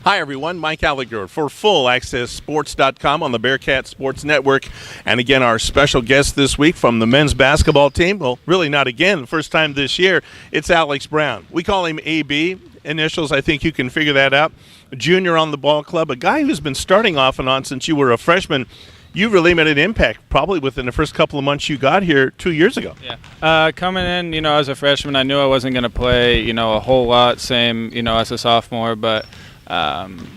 Hi, everyone. Mike Allegre for FullAccessSports.com on the Bearcat Sports Network. And again, our special guest this week from the men's basketball team. Well, really not again. The first time this year, it's Alex Brown. We call him AB. Initials, I think you can figure that out. A junior on the ball club, a guy who's been starting off and on since you were a freshman. You really made an impact probably within the first couple of months you got here 2 years ago. Yeah. Coming in, as a freshman, I knew I wasn't going to play, a whole lot, same, as a sophomore. But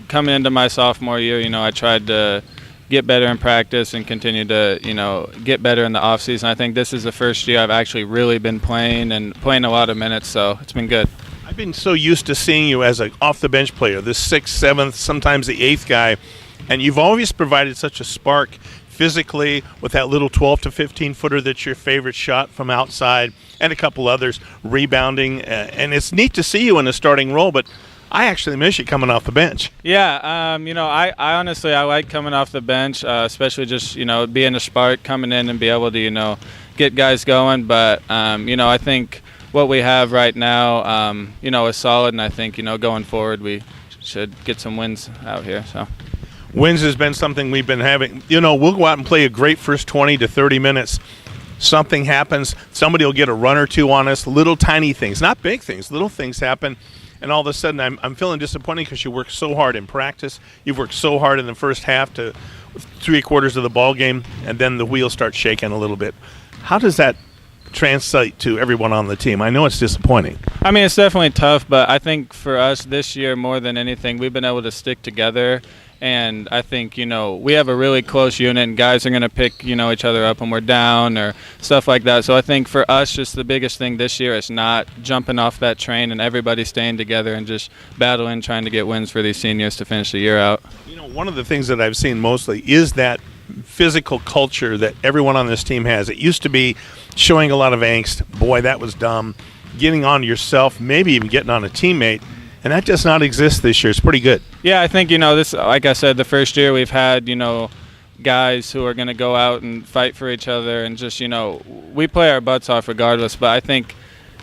coming into my sophomore year, I tried to get better in practice and continue to, get better in the offseason. I think this is the first year I've actually really been playing and playing a lot of minutes, so it's been good. I've been so used to seeing you as an off-the-bench player, the 6th, 7th, sometimes the 8th guy, and you've always provided such a spark physically with that little 12 to 15-footer that's your favorite shot from outside and a couple others, rebounding, and it's neat to see you in a starting role, but I actually miss you coming off the bench. Yeah, I honestly, I like coming off the bench, especially just, being a spark, coming in and be able to, get guys going. But, I think what we have right now, is solid, and I think, going forward we should get some wins out here. So wins has been something we've been having. We'll go out and play a great first 20 to 30 minutes. Something happens, somebody will get a run or two on us, little tiny things, not big things, little things happen. And all of a sudden, I'm feeling disappointed because you worked so hard in practice. You've worked so hard in the first half to 3/4 of the ball game, and then the wheels start shaking a little bit. How does that translate to everyone on the team? I know it's disappointing. I mean, it's definitely tough, but I think for us this year, more than anything, we've been able to stick together. And I think, we have a really close unit, and guys are going to pick, each other up when we're down or stuff like that. So I think for us, just the biggest thing this year is not jumping off that train and everybody staying together and just battling, trying to get wins for these seniors to finish the year out. One of the things that I've seen mostly is that physical culture that everyone on this team has. It used to be showing a lot of angst. Boy, that was dumb. Getting on yourself, maybe even getting on a teammate. And that does not exist this year. It's pretty good. Yeah, I think, this, like I said, the first year we've had, guys who are going to go out and fight for each other and just, we play our butts off regardless. But I think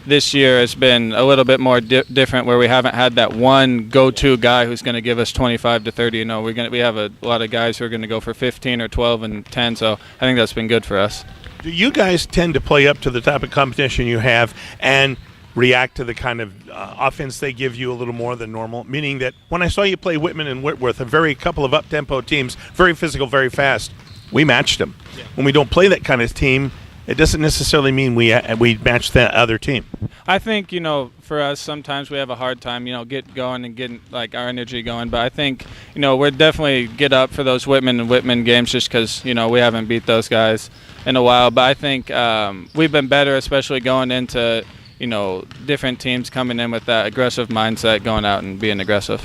this year has been a little bit more different where we haven't had that one go-to guy who's going to give us 25 to 30. We have a lot of guys who are going to go for 15 or 12 and 10. So I think that's been good for us. Do you guys tend to play up to the type of competition you have and react to the kind of offense they give you a little more than normal? Meaning that when I saw you play Whitman and Whitworth, a couple of up-tempo teams, very physical, very fast, we matched them. Yeah. When we don't play that kind of team, it doesn't necessarily mean we match that other team. I think, for us, sometimes we have a hard time, get going and getting our energy going. But I think, we're definitely get up for those Whitman and Whitman games just because, we haven't beat those guys in a while. But I think we've been better, especially going into different teams coming in with that aggressive mindset, going out and being aggressive.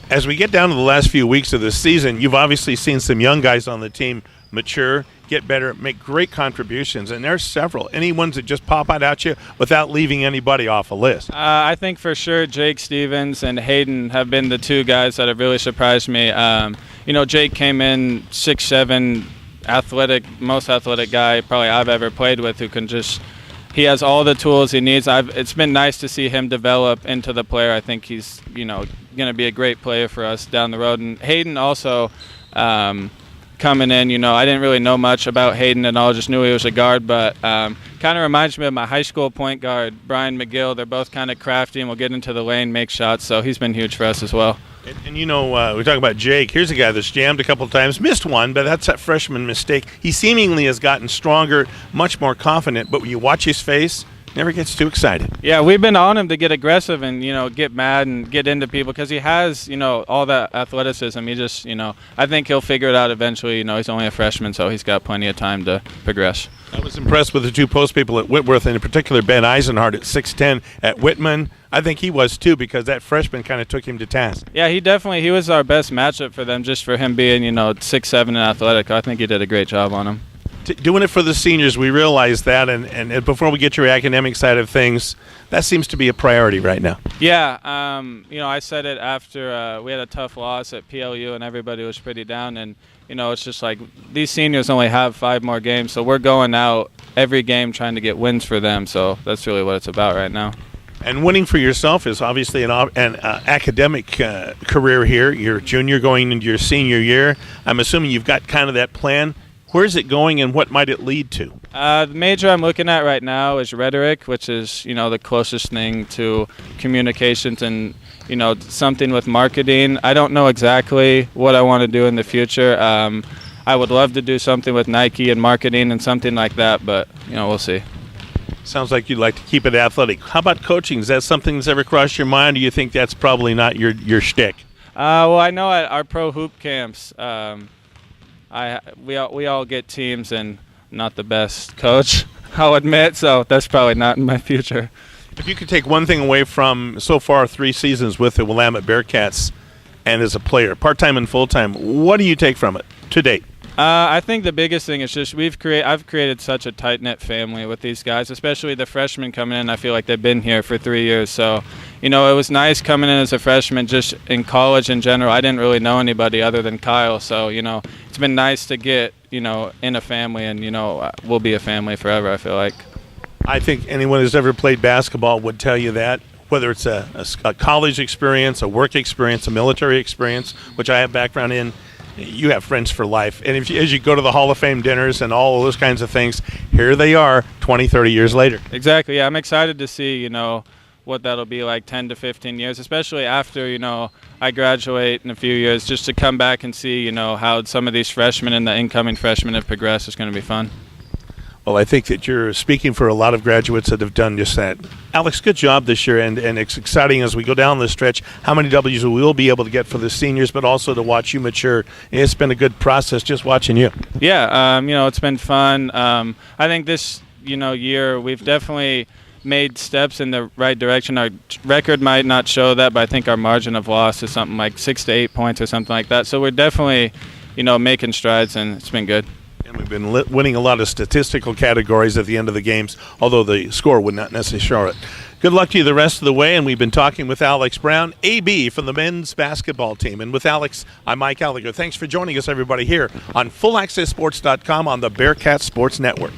As we get down to the last few weeks of the season, you've obviously seen some young guys on the team mature, get better, make great contributions, and there's several. Any ones that just pop out at you without leaving anybody off a list? I think for sure Jake Stevens and Hayden have been the two guys that have really surprised me. Jake came in 6'7", most athletic guy probably I've ever played with, who can just – he has all the tools he needs. It's been nice to see him develop into the player. I think he's, going to be a great player for us down the road. And Hayden also coming in, I didn't really know much about Hayden at all, just knew he was a guard, but kind of reminds me of my high school point guard, Brian McGill. They're both kind of crafty and will get into the lane, make shots, so he's been huge for us as well. And we talk about Jake. Here's a guy that's jammed a couple of times, missed one, but that's that freshman mistake. He seemingly has gotten stronger, much more confident, but when you watch his face, never gets too excited. Yeah, we've been on him to get aggressive and, get mad and get into people because he has, all that athleticism. He just, I think he'll figure it out eventually. He's only a freshman, so he's got plenty of time to progress. I was impressed with the two post people at Whitworth, and in particular Ben Eisenhardt at 6'10" at Whitman. I think he was too because that freshman kind of took him to task. Yeah, he was our best matchup for them just for him being, 6'7" and athletic. I think he did a great job on him. Doing it for the seniors, we realize that, and before we get your academic side of things, that seems to be a priority right now. Yeah, I said it after we had a tough loss at PLU and everybody was pretty down, and it's just like these seniors only have 5 more games, so we're going out every game trying to get wins for them, so that's really what it's about right now. And winning for yourself is obviously an academic career here. You're a junior going into your senior year. I'm assuming you've got kind of that plan. Where's it going, and what might it lead to? The major I'm looking at right now is rhetoric, which is, the closest thing to communications and, something with marketing. I don't know exactly what I want to do in the future. I would love to do something with Nike and marketing and something like that, but, we'll see. Sounds like you'd like to keep it athletic. How about coaching? Is that something that's ever crossed your mind, or do you think that's probably not your shtick? Well, I know at our pro hoop camps, we all get teams and not the best coach, I'll admit, so that's probably not in my future. If you could take one thing away from so far 3 seasons with the Willamette Bearcats and as a player, part-time and full-time, what do you take from it to date? I think the biggest thing is just I've created such a tight-knit family with these guys, especially the freshmen coming in. I feel like they've been here for 3 years. So, it was nice coming in as a freshman just in college in general. I didn't really know anybody other than Kyle. So, it's been nice to get, in a family, and, we'll be a family forever, I feel like. I think anyone who's ever played basketball would tell you that, whether it's a college experience, a work experience, a military experience, which I have background in. You have friends for life. And as you go to the Hall of Fame dinners and all of those kinds of things, here they are 20, 30 years later. Exactly. Yeah, I'm excited to see, what that'll be like 10 to 15 years, especially after, I graduate in a few years, just to come back and see, how some of these freshmen and the incoming freshmen have progressed. It's going to be fun. Well, I think that you're speaking for a lot of graduates that have done just that. Alex, good job this year, and it's exciting as we go down this stretch how many W's we will be able to get for the seniors, but also to watch you mature. It's been a good process just watching you. Yeah, it's been fun. I think this, year we've definitely made steps in the right direction. Our record might not show that, but I think our margin of loss is something like 6 to 8 points or something like that. So we're definitely, making strides, and it's been good. And we've been winning a lot of statistical categories at the end of the games, although the score would not necessarily show it. Good luck to you the rest of the way, and we've been talking with Alex Brown, AB from the men's basketball team. And with Alex, I'm Mike Allegre. Thanks for joining us, everybody, here on FullAccessSports.com on the Bearcat Sports Network.